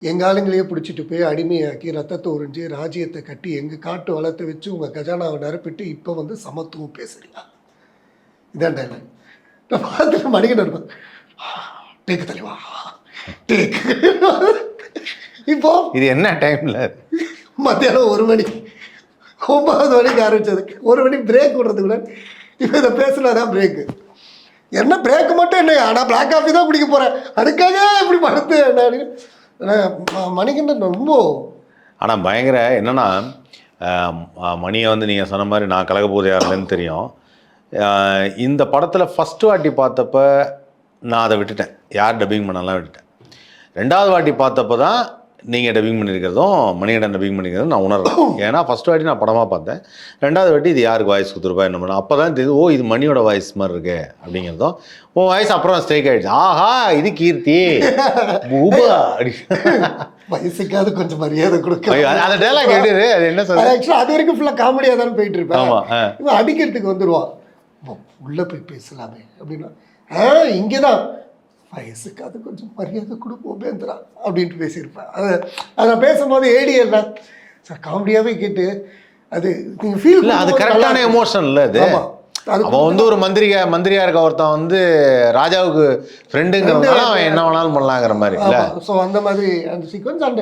எங்கள் ஆளுங்களையே பிடிச்சிட்டு போய் அடிமையாக்கி ரத்தத்தை உறிஞ்சி ராஜ்யத்தை கட்டி எங்கள் காட்டு வளர்த்து வச்சு உங்கள் கஜானாவை நிரப்பிட்டு இப்போ வந்து சமத்துவம் பேசுறியா? இதான் டைலாக். நான் பார்த்துட்டு மணிக்கணும் இருப்பேன். டேக்கு தலைவா டேக்கு. இப்போ இது என்ன டைம்ல? மத்தியானம் 1 மணி, 9 மணிக்கு ஆரம்பிச்சது. 1 மணி பிரேக் விடுறதுக்குள்ள இப்போ இதை பேசுனாதான் பிரேக்கு. என்ன பிரேக்கு மட்டும் என்ன, ஆனால் பிளாக் காஃபி தான் குடிக்க போகிறேன், அதுக்காக இப்படி படுத்து மணிகண்டன் ரொம்ப. ஆனால் பயங்கர என்னன்னா, மணியை வந்து நீங்கள் சொன்ன மாதிரி நான் கலகபோதை யாருன்னு தெரியும். இந்த படத்தில் ஃபஸ்ட்டு வாட்டி பார்த்தப்ப நான் அதை விட்டுட்டேன், யார் டப்பிங் பண்ணலாம் விட்டுட்டேன். 2வது வாட்டி பார்த்தப்போ தான் நீங்கள் டப்பிங் பண்ணியிருக்கிறதும் மணிகண்டன் டப்பிங் பண்ணியிருக்கிறதும் நான் உணர்றேன். ஏன்னா ஃபஸ்ட்டு வாட்டி நான் படமாக பார்த்தேன், 2வது வாட்டி இது யாருக்கு வாய்ஸ் கொடுத்துருப்பா என்ன பண்ண, அப்போ தான் தெரியுது, ஓ இது மணியோட வாய்ஸ் மாதிரி இருக்கு அப்படிங்கிறதும். ஓ வாய்ஸ் அப்புறம் ஸ்ட்ரைக் ஆகிடுச்சு, ஆஹா இது கீர்த்தி பூபா அப்படி. வயசுக்காவது கொஞ்சம் மரியாதை கொடுக்க. அந்த டைலாக் எப்படி அது என்ன சொல்றது, ஆக்சுவலாக அது வரைக்கும் ஃபுல்லாக காமெடியாக தானே போயிட்டு இருப்பேன். ஆமாம், இவன் அடிக்கிறதுக்கு வந்துடுவான், உள்ளே போய் பேசலாமே அப்படின்னா, இங்கே தான் வயசுக்கு அது கொஞ்சம் மரியாதை கொடுப்போம் பேந்துரா அப்படின்ட்டு பேசியிருப்பேன். அதை பேசும்போது ஏடிஎல் சார் காமெடியாகவே கேட்டு அது நீங்கள் ஃபீல் இல்லை, அது கரெக்டான எமோஷன் இல்லை அது. அவன் வந்து ஒரு மந்திரியா இருக்க ஒருத்தன் வந்து ராஜாவுக்கு ஃப்ரெண்டுங்கிறதுனால அவன் என்ன வேணாலும் பண்ணலாங்கிற மாதிரி இல்லை. ஸோ அந்த மாதிரி அந்த சீக்வன்ஸ். அண்ட்